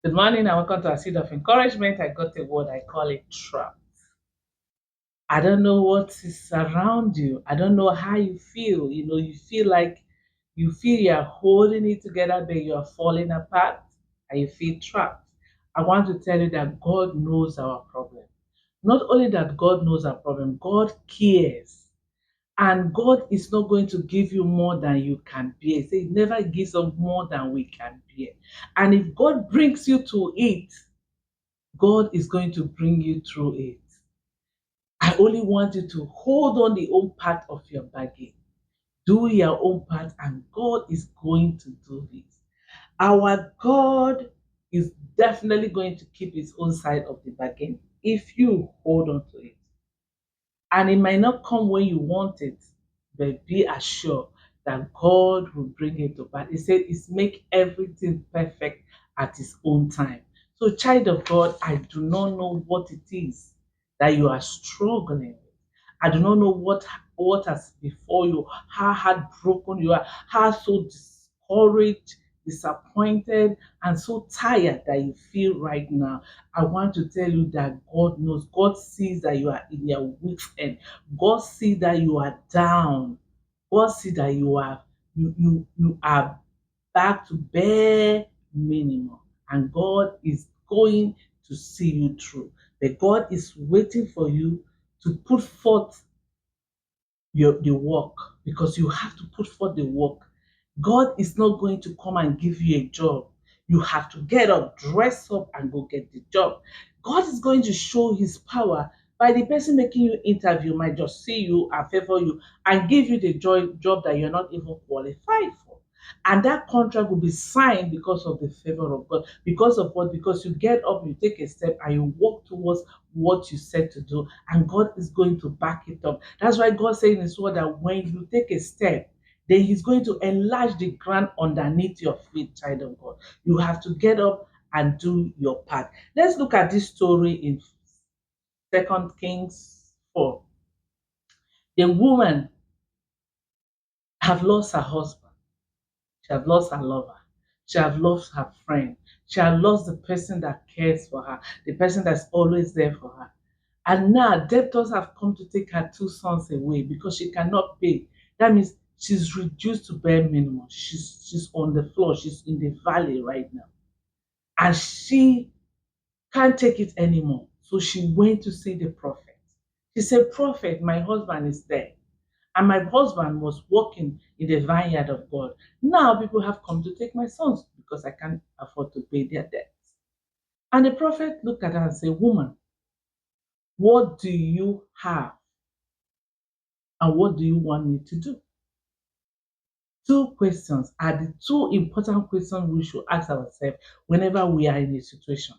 Good morning and welcome to a seed of encouragement. I got a word, I call it trap. I don't know what is around you. I don't know how you feel. You feel like you're holding it together, but you are falling apart and you feel trapped. I want to tell you that God knows our problem. Not only that God knows our problem, God cares. And God is not going to give you more than you can bear. He never gives us more than we can bear. And if God brings you to it, God is going to bring you through it. I only want you to hold on the own part of your bargain. Do your own part, and God is going to do this. Our God is definitely going to keep his own side of the bargain if you hold on to it. And it might not come when you want it, but be assured that God will bring it to pass. He said, "It's make everything perfect at His own time." So, child of God, I do not know what it is that you are struggling with. I do not know what has before you, how heartbroken you are, how so discouraged, disappointed, and so tired that you feel right now. I want to tell you that God knows. God sees that you are in your weak end. God sees that you are down. God sees that you are back to bare minimum. And God is going to see you through. But God is waiting for you to put forth the work, because you have to put forth the work. God is not going to come and give you a job. You have to get up, dress up, and go get the job. God is going to show his power by the person making you interview might just see you and favor you and give you the job that you're not even qualified for. And that contract will be signed because of the favor of God. Because of what? Because you get up, you take a step, and you walk towards what you said to do, and God is going to back it up. That's why God said in His word that when you take a step, then He's going to enlarge the ground underneath your feet, child of God. You have to get up and do your part. Let's look at this story in Second Kings 4. The woman have lost her husband. She have lost her lover. She have lost her friend. She have lost the person that cares for her, the person that's always there for her. And now debtors have come to take her two sons away because she cannot pay. That means she's reduced to bare minimum. She's on the floor. She's in the valley right now. And she can't take it anymore. So she went to see the prophet. She said, "Prophet, my husband is dead. And my husband was working in the vineyard of God. Now people have come to take my sons because I can't afford to pay their debts." And the prophet looked at her and said, "Woman, what do you have? And what do you want me to do?" Two questions are the two important questions we should ask ourselves whenever we are in a situation.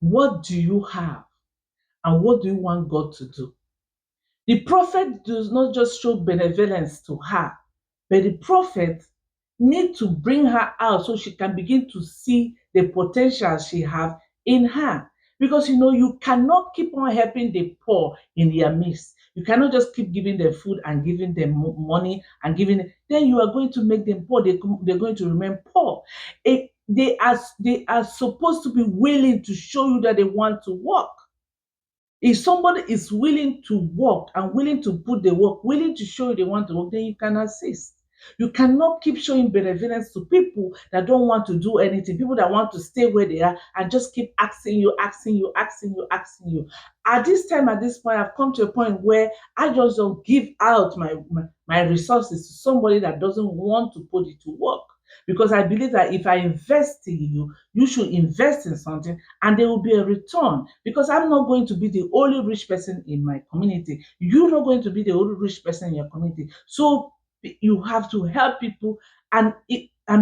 What do you have? And what do you want God to do? The prophet does not just show benevolence to her, but the prophet need to bring her out so she can begin to see the potential she have in her. Because you cannot keep on helping the poor in their midst. You cannot just keep giving them food and giving them money and giving. Then you are going to make them poor. They're going to remain poor. They are supposed to be willing to show you that they want to work. If somebody is willing to work and willing to put the work, willing to show you they want to work, then you can assist. You cannot keep showing benevolence to people that don't want to do anything, people that want to stay where they are and just keep asking you, asking you, asking you, asking you. At this time, at this point, I've come to a point where I just don't give out my resources to somebody that doesn't want to put it to work. Because I believe that if I invest in you, you should invest in something and there will be a return, because I'm not going to be the only rich person in my community. You're not going to be the only rich person in your community. So you have to help people and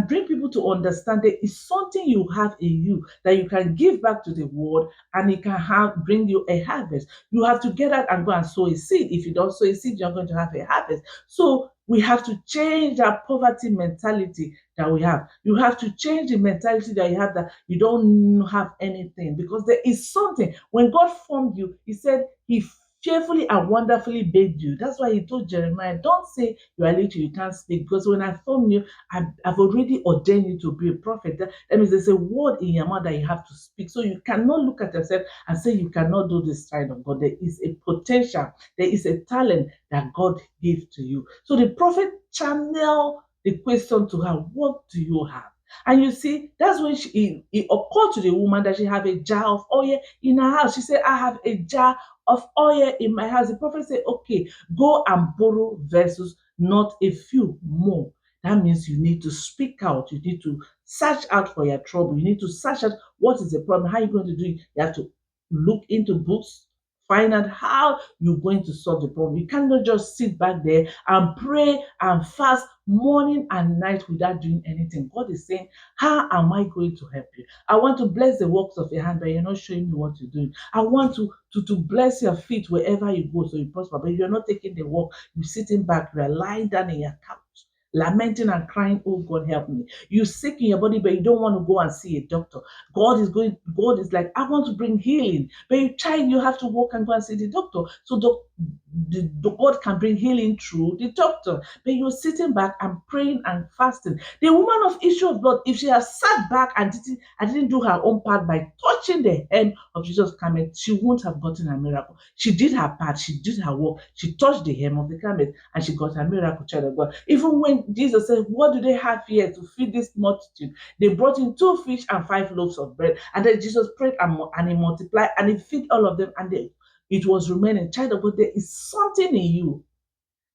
bring people to understand there is something you have in you that you can give back to the world, and it can bring you a harvest. You have to get out and go and sow a seed. If you don't sow a seed, you're going to have a harvest. So we have to change that poverty mentality that we have. You have to change the mentality that you have that you don't have anything, because there is something. When God formed you, He said He fearfully and wonderfully made you. That's why he told Jeremiah, don't say you are little, you can't speak, because when I formed you, I've already ordained you to be a prophet. That means there's a word in your mouth that you have to speak. So you cannot look at yourself and say you cannot do this side of God. There is a potential, there is a talent that God gave to you. So the prophet channeled the question to her, what do you have? And you see, that's when it occurred to the woman that she have a jar of oil in her house. She said, I have a jar of oil in my house. The prophet said, okay, go and borrow vessels, not a few more. That means you need to speak out. You need to search out for your trouble. You need to search out what is the problem. How are you going to do it? You have to look into books, find out how you're going to solve the problem. You cannot just sit back there and pray and fast morning and night without doing anything. God is saying, how am I going to help you? I want to bless the works of your hand, but you're not showing me what you're doing. I want to bless your feet wherever you go so you prosper, but you're not taking the work. You're sitting back, you're lying down in your couch, lamenting and crying, oh God, help me. You're sick in your body, but you don't want to go and see a doctor. God is like, I want to bring healing. But you child, you have to walk and go and see the doctor. So the God can bring healing through the doctor. But you're sitting back and praying and fasting. The woman of issue of blood, if she has sat back and didn't do her own part by touching the hem of Jesus' garment, she won't have gotten a miracle. She did her part, she did her work, she touched the hem of the garment, and she got a miracle, child of God. Even when Jesus said, what do they have here to feed this multitude? They brought in 2 fish and 5 loaves of bread. And then Jesus prayed and he multiplied and he fed all of them, and it was remaining. Child of God, there is something in you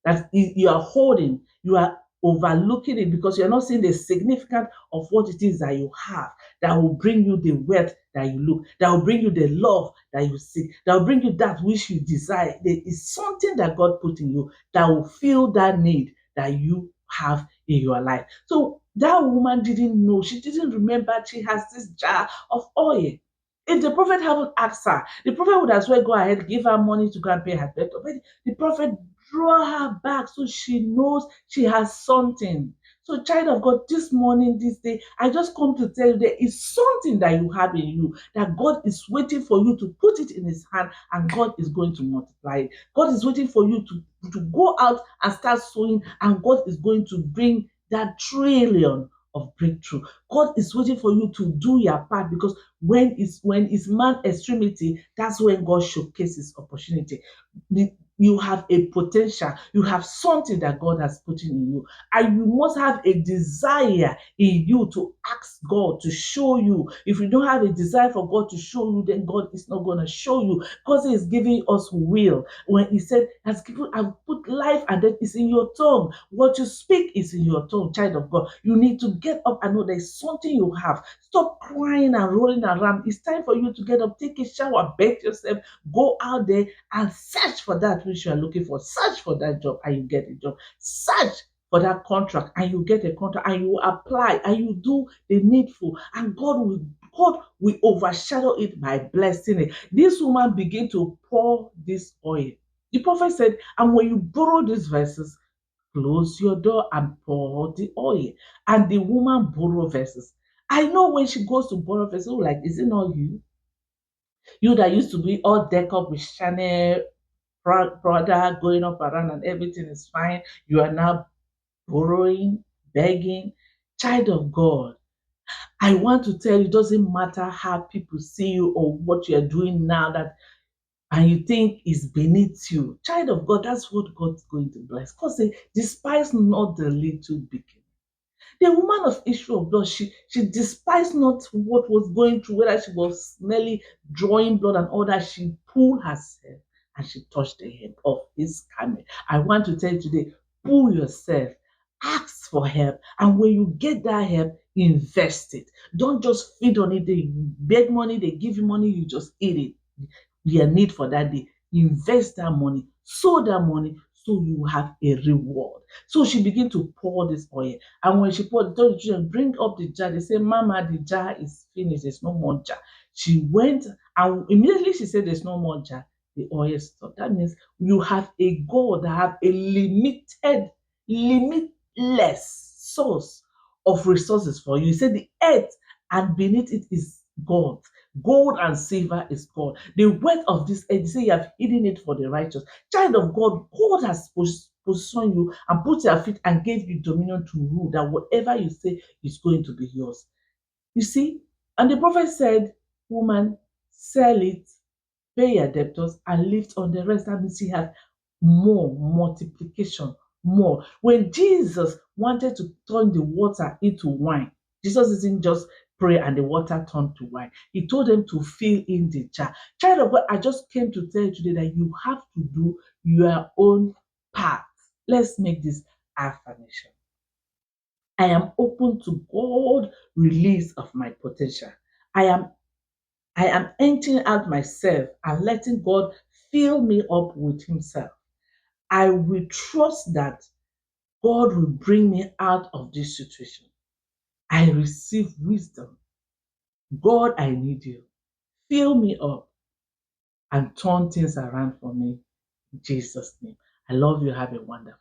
that you are holding. You are overlooking it because you're not seeing the significance of what it is that you have that will bring you the wealth that you look, that will bring you the love that you seek, that will bring you that which you desire. There is something that God put in you that will fill that need that you have in your life. So that woman didn't know, she didn't remember she has this jar of oil. If the prophet hadn't asked her, the prophet would as well go ahead, give her money to go and pay her debt. But the prophet draw her back so she knows she has something. So, child of God, this morning, this day, I just come to tell you there is something that you have in you that God is waiting for you to put it in His hand, and God is going to multiply it. God is waiting for you to go out and start sowing, and God is going to bring that trillion of breakthrough. God is waiting for you to do your part, because when it's man extremity, that's when God showcases opportunity. You have a potential, you have something that God has put in you, and you must have a desire in you to ask God to show you. If you don't have a desire for God to show you, then God is not going to show you, because He is giving us will. When He said, "Has given, I've put life and death is in your tongue. What you speak is in your tongue," child of God. You need to get up and know there's something you have. Stop crying and rolling around. It's time for you to get up, take a shower, bathe yourself, go out there and search for that which you are looking for. Search for that job and you get a job. Search for that contract and you get a contract, and you apply and you do the needful, and God will overshadow it by blessing it. This woman began to pour this oil. The prophet said, and when you borrow these verses, close your door and pour the oil. And the woman borrowed verses. I know when she goes to borrow verses, like, is it not you? You that used to be all decked up with Chanel, Prada, going up around and everything is fine. You are now borrowing, begging. Child of God, I want to tell you, it doesn't matter how people see you or what you are doing now that and you think is beneath you. Child of God, that's what God's going to bless. God said, despise not the little beginning. The woman of issue of blood, she despised not what was going through, whether she was smelly, drawing blood and all that. She pulled herself and she touched the hem of His garment. I want to tell you today, pull yourself, ask for help, and when you get that help, invest it. Don't just feed on it. They beg money, they give you money, you just eat it. Your need for that day. Invest that money, sow that money, so you have a reward. So she began to pour this oil. And when she poured, told the children, bring up the jar. They said, Mama, the jar is finished. There's no more jar. She went and immediately she said, there's no more jar. The oil stopped. That means you have a God that have a limitless source of resources for you. He said the earth and beneath it is God. Gold and silver is gone. The wealth of this earth, they say you have hidden it for the righteous. Child of God, God has positioned you and put your feet and gave you dominion to rule, that whatever you say is going to be yours. You see? And the prophet said, woman, sell it, pay your debtors, and live on the rest. That means you have more multiplication, more. When Jesus wanted to turn the water into wine, Jesus didn't just pray and the water turned to wine. He told them to fill in the jar. Child of God, I just came to tell you today that you have to do your own part. Let's make this affirmation. I am open to God release of my potential. I am I am emptying out myself and letting God fill me up with Himself. I will trust that God will bring me out of this situation. I receive wisdom. God, I need you. Fill me up and turn things around for me. In Jesus' name. I love you. Have a wonderful